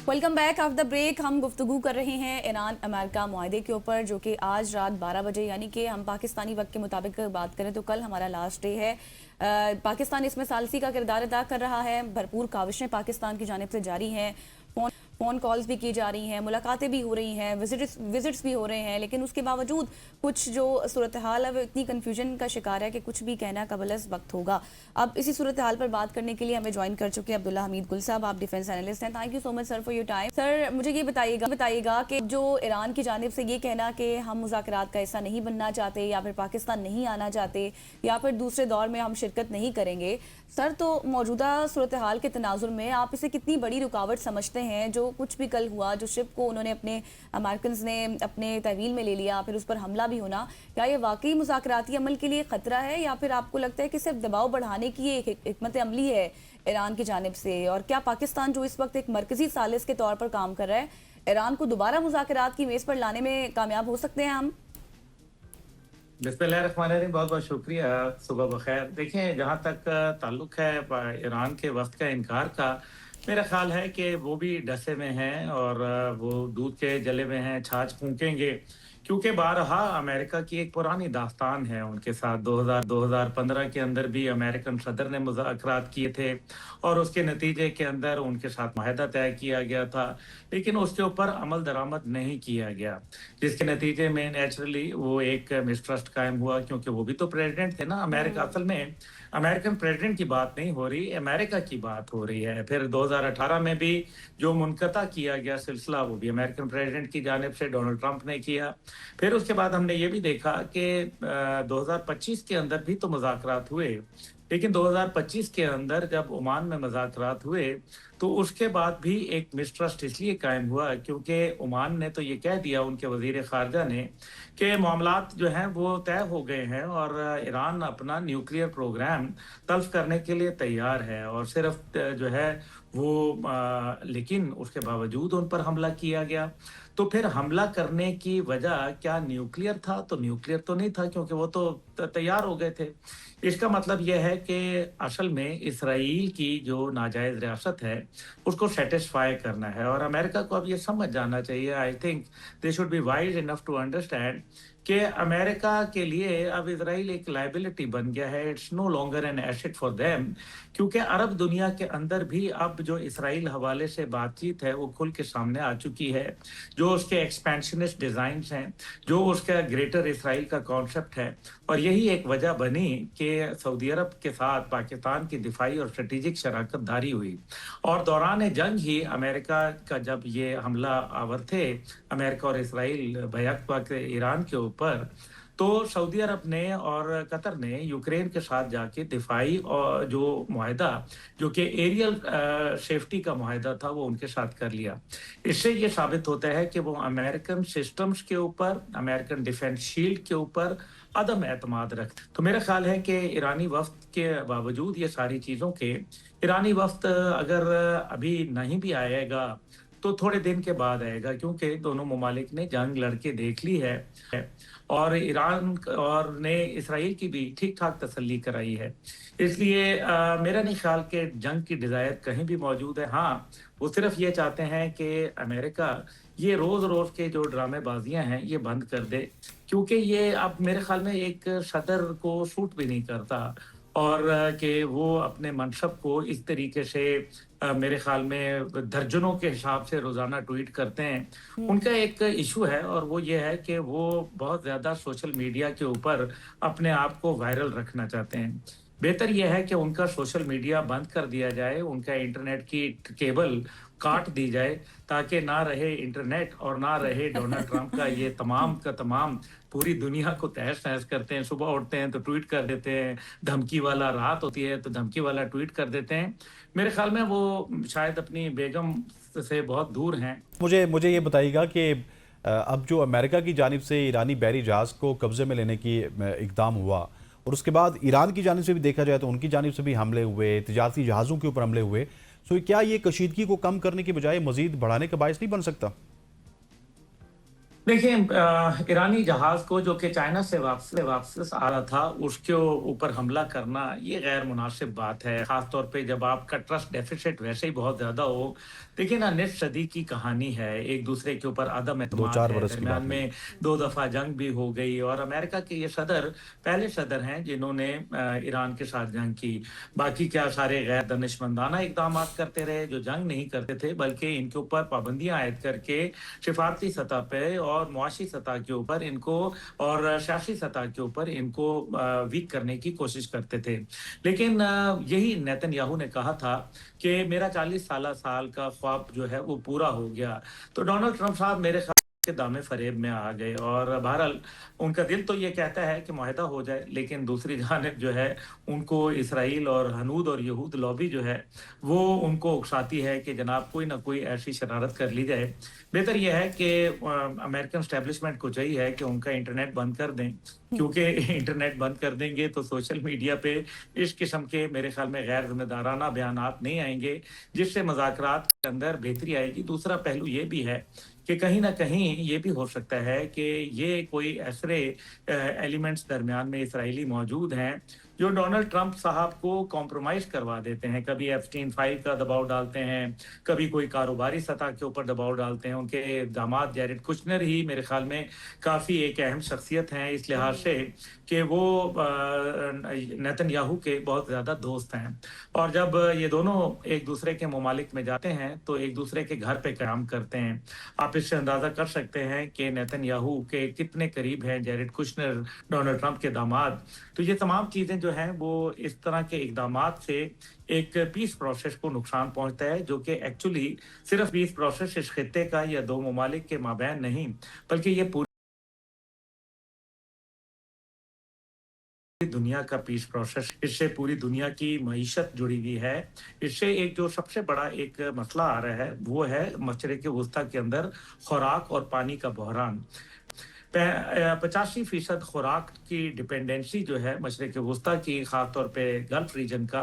Welcome back. After the break हम गुफ्तगू कर रहे हैं ईरान अमेरिका मुआहदे के ऊपर, जो कि आज रात 12 बजे यानी कि हम पाकिस्तानी वक्त के मुताबिक बात करें तो कल हमारा लास्ट डे है। पाकिस्तान इसमें सालसी का किरदार अदा कर रहा है। भरपूर काविशें पाकिस्तान की जानिब से जारी हैं। फ़ोन कॉल्स भी की जा रही हैं, मुलाकातें भी हो रही हैं, विजिट्स भी हो रहे हैं, लेकिन उसके बावजूद कुछ जो सूरत हाल है वो इतनी कन्फ्यूजन का शिकार है कि कुछ भी कहना कबलस वक्त होगा। अब इसी सूरत हाल पर बात करने के लिए हमें ज्वाइन कर चुके हैं अब्दुल्ला हमीद गुल साहब। आप डिफेंस एनालिस्ट हैं। Thank you so much sir for your time. Sir, मुझे ये बताइएगा कि जो ईरान की जानिब से ये कहना कि हम मुज़ाकरात का हिस्सा नहीं बनना चाहते या फिर पाकिस्तान नहीं आना चाहते या फिर दूसरे दौर में हम शिरकत नहीं करेंगे, सर तो मौजूदा सूरत हाल के तनाजुर में आप इसे कितनी बड़ी रुकावट समझते हैं? जो कुछ भी कल हुआ, जो शिप को उन्होंने अमेरिकन ने अपने तहवील में ले लिया, फिर उस पर हमला भी होना, क्या ये वाकई मुज़ाकराती अमल के लिए ख़तरा है या फिर आपको लगता है कि सिर्फ दबाव बढ़ाने की एक हिकमत अमली है ईरान की जानिब से? और क्या पाकिस्तान जो इस वक्त एक मरकजी सालिस के तौर पर काम कर रहा है, ईरान को दोबारा मुज़ाकरात की मेज़ पर लाने में कामयाब हो सकते हैं हम? बिस्मिल्लाहिर्रहमानिर्रहीम। बहुत बहुत शुक्रिया। सुबह बखैर। देखें, जहाँ तक ताल्लुक है ईरान के वक्त का इनकार का, मेरा ख्याल है कि वो भी डसे में हैं और वो दूध के जले में हैं, छाछ फूंकेंगे, क्योंकि बारहा अमेरिका की एक पुरानी दास्तान है उनके साथ। 2015 के अंदर भी अमेरिकन सदर ने मुज़ाकरात किए थे और उसके नतीजे के अंदर उनके साथ माहिदा तय किया गया था, लेकिन उसके ऊपर अमल दरामद नहीं किया गया, जिसके नतीजे में नेचुरली वो एक मिसट्रस्ट कायम हुआ, क्योंकि वो भी तो प्रेसिडेंट थे ना अमेरिका। असल में अमेरिकन प्रेसिडेंट की बात नहीं हो रही, अमेरिका की बात हो रही है। फिर 2018 में भी जो मुनक़ता किया गया सिलसिला, वो भी अमेरिकन प्रेसिडेंट की जानिब से डोनाल्ड ट्रंप ने किया। फिर उसके बाद हमने ये भी देखा कि 2025 के अंदर भी तो मुज़ाकरात हुए, लेकिन 2025 के अंदर जब ओमान में मुज़ाकरात हुए तो उसके बाद भी एक मिसट्रस्ट इसलिए कायम हुआ क्योंकि ओमान ने तो ये कह दिया, उनके वज़ीर ख़ारजा ने, कि मामलात जो हैं वो तय हो गए हैं और ईरान अपना न्यूक्लियर प्रोग्राम तल्फ़ करने के लिए तैयार है, और सिर्फ जो है वो लेकिन उसके बावजूद उन पर हमला किया गया। तो फिर हमला करने की वजह क्या न्यूक्लियर था? तो न्यूक्लियर तो नहीं था, क्योंकि वो तो तैयार हो गए थे। इसका मतलब यह है कि असल में इसराइल की जो नाजायज़ रियासत है उसको सेटिस्फाई करना है, और अमेरिका को अब ये समझ जाना चाहिए। I think they should be wise enough to understand कि अमेरिका के लिए अब इजराइल एक लाइबिलिटी बन गया है। It's no longer an asset for them, क्योंकि अरब दुनिया के अंदर भी अब जो इसराइल हवाले से बातचीत है वो खुल के सामने आ चुकी है। जो उसके एक्सपेंशनिस्ट डिज़ाइंस हैं, जो उसका ग्रेटर इसराइल का कॉन्सेप्ट है, और यही एक वजह बनी कि सऊदी अरब के साथ पाकिस्तान की दिफाई और स्ट्रेटेजिक शराकत दारी हुई। और दौरान जंग ही अमेरिका का जब ये हमला आवर थे, अमेरिका और इसराइल भयक वक्त ईरान के ऊपर, तो सऊदी अरब ने और कतर ने यूक्रेन के साथ जाके दिफाई और जो मुआहदा, जो कि एरियल सेफ्टी का मुआहदा था, वो उनके साथ कर लिया। इससे ये साबित होता है कि वो अमेरिकन सिस्टम्स के ऊपर, अमेरिकन डिफेंस शील्ड के ऊपर अदम एतमाद रखते। तो मेरा ख्याल है कि ईरानी वफ्द के बावजूद ये सारी चीज़ों के, ईरानी वफ्द अगर अभी नहीं भी आएगा तो थोड़े दिन के बाद आएगा, क्योंकि दोनों ममालिक ने जंग लड़के देख ली है और ईरान और ने इसराइल की भी ठीक ठाक तसल्ली कराई है। इसलिए मेरा नहीं ख्याल कि जंग की डिज़ायर कहीं भी मौजूद है। हाँ, वो सिर्फ ये चाहते हैं कि अमेरिका ये रोज़-रोज़ के जो ड्रामेबाजियाँ हैं ये बंद कर दे, क्योंकि ये अब मेरे ख्याल में एक सदर को सूट भी नहीं करता, और कि वो अपने मनसब को इस तरीके से मेरे ख्याल में दर्जनों के हिसाब से रोज़ाना ट्वीट करते हैं। उनका एक इशू है, और वो ये है कि वो बहुत ज़्यादा सोशल मीडिया के ऊपर अपने आप को वायरल रखना चाहते हैं। बेहतर यह है कि उनका सोशल मीडिया बंद कर दिया जाए, उनका इंटरनेट की केबल काट दी जाए, ताकि ना रहे इंटरनेट और ना रहे डोनाल्ड ट्रंप का ये तमाम का तमाम पूरी दुनिया को तहस-नहस करते हैं। सुबह उठते हैं तो ट्वीट कर देते हैं, धमकी वाला, रात होती है तो धमकी वाला ट्वीट कर देते हैं। मेरे ख्याल में वो शायद अपनी बेगम से बहुत दूर हैं। मुझे मुझे ये बताइएगा कि अब जो अमेरिका की जानिब से ईरानी बहरी जहाज़ को कब्ज़े में लेने की इक़दाम हुआ, और उसके बाद ईरान की जानिब से भी देखा जाए तो उनकी जानिब से भी हमले हुए, तिजारती जहाज़ों के ऊपर हमले हुए, सो क्या ये कशीदगी को कम करने की बजाय मज़ीद बढ़ाने का बायस नहीं बन सकता? देखिए ईरानी जहाज को जो कि चाइना से वापस आ रहा था उसके ऊपर हमला करना ये गैर मुनासिब बात है, खास तौर पे जब आपका ट्रस्ट डेफिसिट वैसे ही बहुत ज्यादा हो। देखिए ना, निस सदी की कहानी है, एक दूसरे के ऊपर अदम दो एतमाद चार है, बरस की दरमियान बात हुई। में 2 दफा जंग भी हो गई और अमेरिका के ये सदर पहले सदर हैं जिन्होंने ईरान के साथ जंग की। बाकी क्या सारे गैर दानिशमंदाना इकदाम करते रहे जो जंग नहीं करते थे, बल्कि इनके ऊपर पाबंदियां आयद करके सिफारती सतह पे और मुआशी सतह के ऊपर इनको और सियासी सतह के ऊपर इनको वीक करने की कोशिश करते थे। लेकिन यही नेतन्याहू ने कहा था कि मेरा 40 साल का ख्वाब जो है वो पूरा हो गया। तो डोनाल्ड ट्रंप साहब मेरे ख्याल के दामे फरेब में आ गए और बहरहाल उनका दिल तो ये कहता है कि मुआहदा हो जाए, लेकिन दूसरी जानिब जो है उनको इसराइल और हनूद और यहूद लॉबी जो है वो उनको उकसाती है कि जनाब कोई ना कोई ऐसी शरारत कर ली जाए। बेहतर यह है कि अमेरिकन स्टैब्लिशमेंट को चाहिए है कि उनका इंटरनेट बंद कर दें, क्योंकि इंटरनेट बंद कर देंगे तो सोशल मीडिया पे इस किस्म के मेरे ख्याल में गैर जिम्मेदाराना बयानात नहीं आएंगे, जिससे मज़ाकरात के अंदर बेहतरी आएगी। दूसरा पहलू ये भी है कि कहीं ना कहीं ये भी हो सकता है कि ये कोई ऐसे एलिमेंट्स दरमियान में इसराइली मौजूद हैं जो डोनाल्ड ट्रंप साहब को कॉम्प्रोमाइज करवा देते हैं। कभी एप्स्टीन फाइल का दबाव डालते हैं, कभी कोई कारोबारी सतह के ऊपर दबाव डालते हैं। उनके दामाद जैरेड कुशनर ही मेरे ख्याल में काफ़ी एक अहम शख्सियत हैं इस लिहाज से कि वो नेतन्याहू के बहुत ज़्यादा दोस्त हैं। और जब ये दोनों एक दूसरे के ममालिक में जाते हैं तो एक दूसरे के घर पे काम करते हैं। आप इससे अंदाज़ा कर सकते हैं कि नेतन्याहू के कितने करीब हैं जैरेड कुशनर, डोनाल्ड ट्रंप के दामाद। तो ये तमाम चीज़ें जो हैं वो इस तरह के इकदामात से एक पीस प्रोसेस को नुकसान पहुंचता है, जो कि एक्चुअली सिर्फ पीस प्रोसेस इस खित्ते का या दो ममालिक के माबैन नहीं, बल्कि ये पूरी दुनिया का पीस प्रोसेस। इससे पूरी दुनिया की मईशत जुड़ी हुई है। इससे एक जो सबसे बड़ा एक मसला आ रहा है वो है मशरिक़ वुस्ता के अंदर खुराक और पानी का बहरान। 85% खुराक की डिपेंडेंसी जो है मशरिक़ वुस्ता की, खास तौर पे गल्फ रीजन का,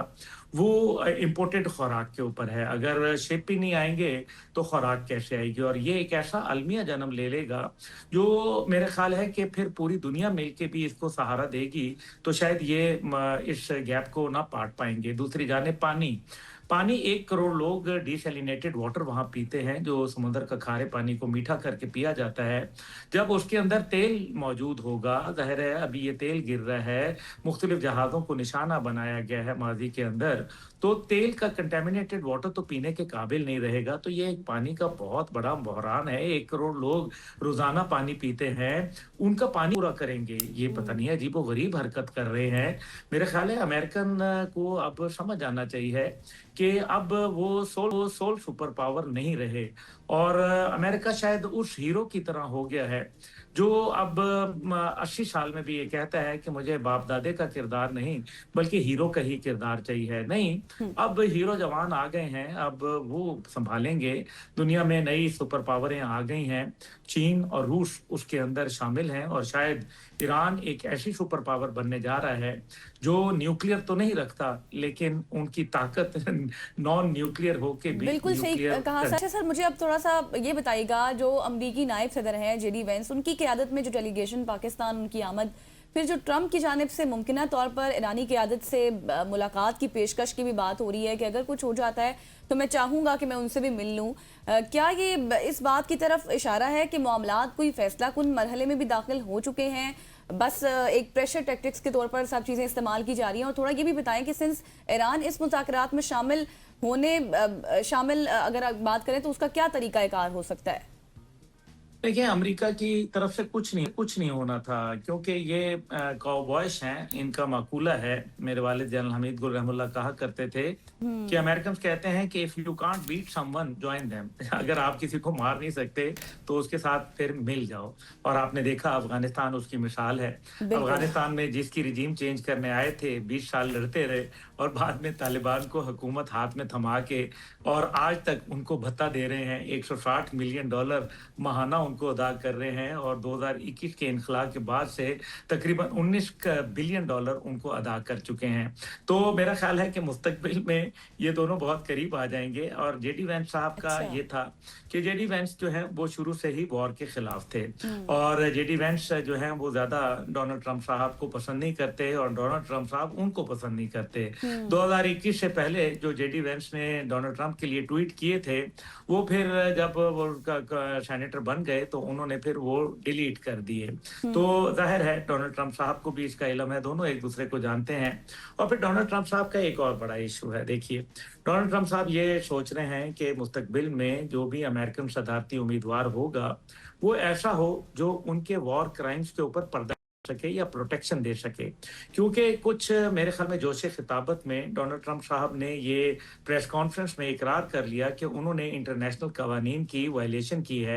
वो इम्पोर्टेड खुराक के ऊपर है। अगर शिप ही नहीं आएंगे तो खुराक कैसे आएगी? और ये एक ऐसा अलमिया जन्म ले लेगा जो मेरे ख्याल है कि फिर पूरी दुनिया मिल के भी इसको सहारा देगी तो शायद ये इस गैप को ना पाट पाएंगे। दूसरी जानिब पानी 1 करोड़ लोग डिसैलिनेटेड वाटर वहां पीते हैं, जो समुद्र का खारे पानी को मीठा करके पिया जाता है। जब उसके अंदर तेल मौजूद होगा, जाहिर है अभी ये तेल गिर रहा है, मुख्तलिफ जहाज़ों को निशाना बनाया गया है माजी के अंदर, तो तेल का कंटेमिनेटेड वाटर तो पीने के काबिल नहीं रहेगा। तो ये एक पानी का बहुत बड़ा बहरान है। 1 करोड़ लोग रोजाना पानी पीते हैं, उनका पानी पूरा करेंगे, ये पता नहीं अजीबो गरीब हरकत कर रहे हैं। मेरे ख्याल है अमेरिकन को अब समझ आना चाहिए कि अब वो सोल सुपर पावर नहीं रहे और अमेरिका शायद उस हीरो की तरह हो गया है जो अब 80 साल में भी ये कहता है कि मुझे बाप दादे का किरदार नहीं बल्कि हीरो का ही किरदार चाहिए। नहीं, अब हीरो जवान आ गए हैं, अब वो संभालेंगे। दुनिया में नई सुपर पावरें आ गई हैं, चीन और रूस उसके अंदर शामिल हैं और शायद ईरान एक ऐसी सुपर पावर बनने जा रहा है जो न्यूक्लियर तो नहीं रखता लेकिन उनकी ताकत नॉन न्यूक्लियर होके भी बिल्कुल सही कहा सर। अच्छा सर, मुझे अब थोड़ा सा ये बताइएगा, जो अमरीकी नायब सदर हैं जेडी वेंस, उनकी क़यादत में जो डेलीगेशन पाकिस्तान, उनकी आमद, फिर जो ट्रंप की जानिब से मुमकिना तौर पर ईरानी क़यादत से मुलाकात की पेशकश की भी बात हो रही है कि अगर कुछ हो जाता है तो मैं चाहूँगा कि मैं उनसे भी मिल लूँ। क्या ये इस बात की तरफ इशारा है कि मामलात कोई फैसला कुन मरहले में भी दाखिल हो चुके हैं, बस एक प्रेशर टैक्टिक्स के तौर पर सब चीज़ें इस्तेमाल की जा रही हैं? और थोड़ा ये भी बताएं कि सिंस ईरान इस मुज़ाकरात में शामिल अगर बात करें तो उसका क्या तरीक़ाकार हो सकता है? देखिए, अमेरिका की तरफ से कुछ नहीं होना था, क्योंकि ये काउबॉयज हैं, इनका माकूला है। मेरे वालिद जनरल हमीद गुल रहमुल्लाह कहा करते थे कि अमेरिकन कहते हैं कि if you can't beat someone join them. अगर आप किसी को मार नहीं सकते तो उसके साथ फिर मिल जाओ। और आपने देखा अफगानिस्तान उसकी मिसाल है। अफगानिस्तान में जिसकी रिजीम चेंज करने आए थे, 20 साल लड़ते रहे और बाद में तालिबान को हुकूमत हाथ में थमा के और आज तक उनको भत्ता दे रहे हैं। $160 मिलियन माहाना उनको अदा कर रहे हैं और 2021 के इनखला के बाद से तकरीबन 19 बिलियन डॉलर उनको अदा कर चुके हैं। तो मेरा ख्याल है कि मुस्तकबिल में ये दोनों बहुत करीब आ जाएंगे। और जेडी वेंस साहब का अच्छा। ये था कि जेडी वेंस जो है वो शुरू से ही वॉर के खिलाफ थे और जेडी वेंस जो है वो ज्यादा डोनाल्ड ट्रंप साहब को पसंद नहीं करते और डोनाल्ड ट्रंप साहब उनको पसंद नहीं करते। 2021 से पहले जो जेडी वेंस ने डोनाल्ड ट्रंप के लिए ट्वीट किए थे वो फिर जब वो सेनेटर बन गए तो उन्होंने फिर वो डिलीट कर दिए। तो जाहिर है डोनाल्ड ट्रंप साहब को भी इसका इल्म है, दोनों एक दूसरे को जानते हैं। और फिर डोनाल्ड ट्रंप साहब का एक और बड़ा इशू है। देखिए डोनाल्ड ट्रंप साहब ये सोच रहे हैं कि मुस्तकबिल में जो भी अमेरिकन सदारती उम्मीदवार होगा वो ऐसा हो जो उनके वॉर क्राइम्स के ऊपर पर्दा सके या प्रोटेक्शन दे सके। क्योंकि कुछ मेरे ख्याल में जोश खिताबत में डोनाल्ड ट्रंप साहब ने ये प्रेस कॉन्फ्रेंस में इकरार कर लिया कि उन्होंने इंटरनेशनल कवानीन की वायलेशन की है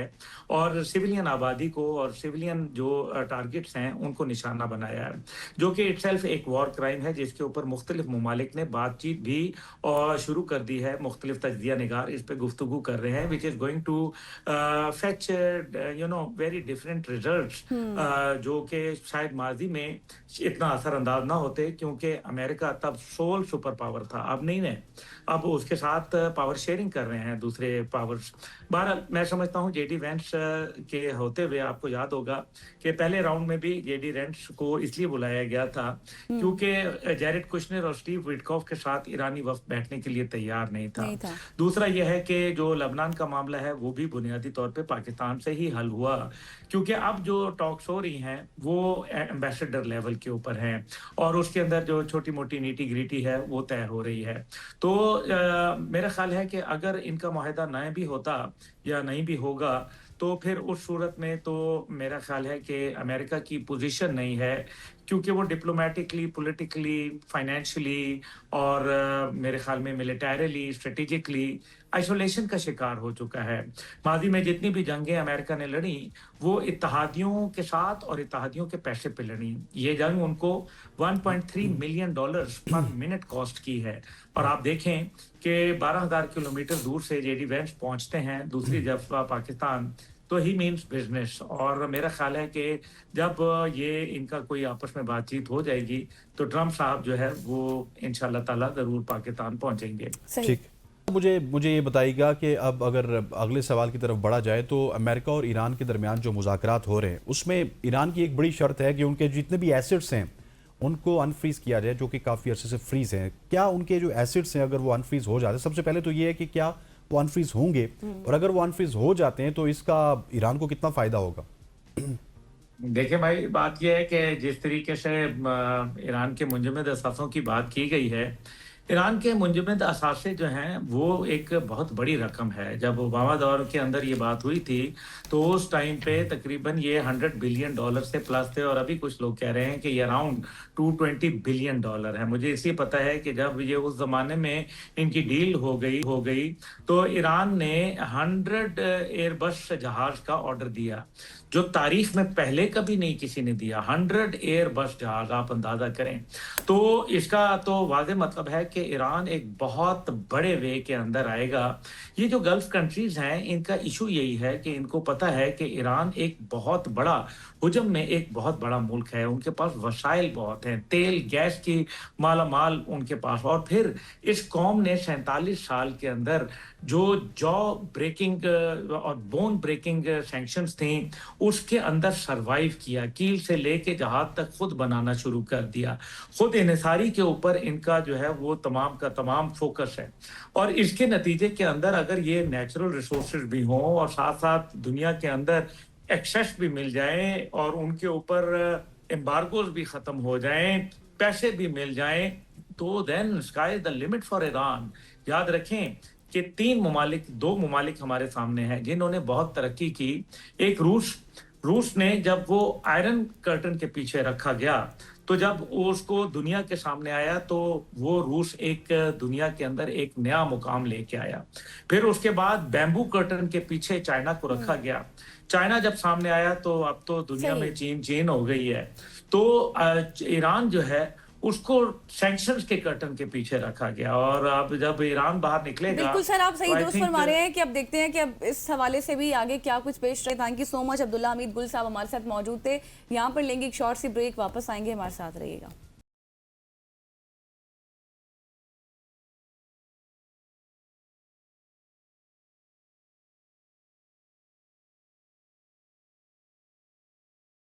और सिविलियन आबादी को और सिविलियन जो टारगेट्स हैं उनको निशाना बनाया है, जो कि इटसेल्फ एक वॉर क्राइम है जिसके ऊपर मुख्तलिफ ममालिक ने बातचीत भी और शुरू कर दी है। मुख्तलिफ तज्जिया निगार इस पर गुफ्तगू कर रहे हैं which is going to fetch very different results, जो कि शायद माजी में इतना असरअंदाज ना होते क्योंकि अमेरिका तब सोल सुपर पावर था, अब नहीं है। अब उसके साथ पावर शेयरिंग कर रहे हैं दूसरे पावर्स। बहरहाल मैं समझता हूँ जेडी वेंस के होते हुए आपको याद होगा कि पहले राउंड में भी जेडी वेंस को इसलिए बुलाया गया था क्योंकि जैरेड कुशनर और स्टीव विटकॉफ के साथ ईरानी वफ्द बैठने के लिए तैयार नहीं था। दूसरा यह है कि जो लबनान का मामला है वो भी बुनियादी तौर पे पाकिस्तान से ही हल हुआ क्योंकि अब जो टॉक्स हो रही हैं वो एम्बेसडर लेवल के ऊपर हैं और उसके अंदर जो छोटी मोटी नीटी ग्रीटी है वो तय हो रही है। तो मेरा ख्याल है कि अगर इनका मुआहदा न भी होता या नहीं भी होगा तो फिर उस सूरत में तो मेरा ख्याल है कि अमेरिका की पोजीशन नहीं है क्योंकि वो डिप्लोमेटिकली, पॉलिटिकली, फाइनेंशियली और मेरे ख्याल में मिलिटरीली, स्ट्रेटेजिकली आइसोलेशन का शिकार हो चुका है। माजी में जितनी भी जंगें अमेरिका ने लड़ी वो इत्तेहादियों के साथ और इत्तेहादियों के पैसे पे लड़ी। ये जंग उनको 1.3 मिलियन डॉलर्स पर मिनट कॉस्ट की है और आप देखें कि 12,000 किलोमीटर दूर से जेडी वेंस पहुंचते हैं दूसरी दफा पाकिस्तान तो ही मीन्स बिजनेस। और मेरा ख्याल है कि जब ये इनका कोई आपस में बातचीत हो जाएगी तो ट्रंप साहब जो है वो इंशाल्लाह ताला जरूर पाकिस्तान पहुंचेंगे। ठीक, मुझे ये बताइएगा कि अब अगर अगले सवाल की तरफ बढ़ा जाए तो अमेरिका और ईरान के दरमियान जो मुज़ाकरात हो रहे हैं उसमें ईरान की एक बड़ी शर्त है कि उनके जितने भी एसेट्स हैं उनको अनफ्रीज किया जाए, जो कि काफ़ी अर्से से फ्रीज हैं। क्या उनके जो एसेट्स हैं अगर वो अनफ्रीज हो जाते, सबसे पहले तो ये है कि क्या वो अनफ्रीज होंगे और अगर वो अनफ्रीज हो जाते हैं तो इसका ईरान को कितना फायदा होगा? देखिए भाई, बात यह है कि जिस तरीके से ईरान के मुंजमद असासों की बात की गई है, ईरान के मुंजमद असासे जो हैं वो एक बहुत बड़ी रकम है। जब ओबामा दौर के अंदर ये बात हुई थी तो उस टाइम पे तकरीबन ये 100 बिलियन डॉलर से प्लस थे और अभी कुछ लोग कह रहे हैं कि ये अराउंड 220 बिलियन डॉलर है। मुझे इसलिए पता है कि जब ये उस जमाने में इनकी डील हो गई तो ईरान ने 100 एयरबस जहाज का ऑर्डर दिया जो तारीख में पहले कभी नहीं किसी ने दिया। 100 एयरबस जहाज, आप अंदाजा करें। तो इसका तो वाज़े मतलब है कि ईरान एक बहुत बड़े वे के अंदर आएगा। ये जो गल्फ कंट्रीज हैं इनका इशू यही है कि इनको पता है कि ईरान एक बहुत बड़ा हुजम में एक बहुत बड़ा मुल्क है, उनके पास वसाइल बहुत हैं, तेल गैस की मालामाल उनके पास। और फिर इस कौम ने 47 साल के अंदर जो जॉ ब्रेकिंग और बोन ब्रेकिंग सैंक्शंस थी उसके अंदर सरवाइव किया, कील से लेके जहाज तक खुद बनाना शुरू कर दिया। खुद इन्हिसारी के ऊपर इनका जो है वो तमाम का तमाम फोकस है। और इसके नतीजे के अंदर अगर ये नेचुरल रिसोर्सेज भी हों और साथ साथ दुनिया के अंदर एक्सेस भी मिल जाए और उनके ऊपर एम्बार्गोज भी खत्म हो जाएं, पैसे भी मिल जाएं, तो then sky is the limit for Iran. याद रखें कि दो ममालिक हमारे सामने हैं जिन्होंने बहुत तरक्की की। एक रूस ने जब वो आयरन कर्टन के पीछे रखा गया तो जब उसको दुनिया के सामने आया तो वो रूस एक दुनिया के अंदर एक नया मुकाम लेके आया। फिर उसके बाद बैम्बू कर्टन के पीछे चाइना को रखा गया। चाइना जब सामने आया तो अब तो दुनिया में चीन हो गई है। तो ईरान जो है उसको सैंक्शंस के कर्टन के पीछे रखा गया। और अब जब ईरान बाहर निकलेगा, बिल्कुल सर, आप सही तो I दोस्त think फरमा रहे हैं कि अब देखते हैं कि अब इस हवाले से भी आगे क्या कुछ पेश रहे। Thank you so much. Abdullah Hamid गुल साहब हमारे साथ मौजूद थे। यहाँ पर लेंगे एक शॉर्ट सी ब्रेक, वापस आएंगे, हमारे साथ रहिएगा।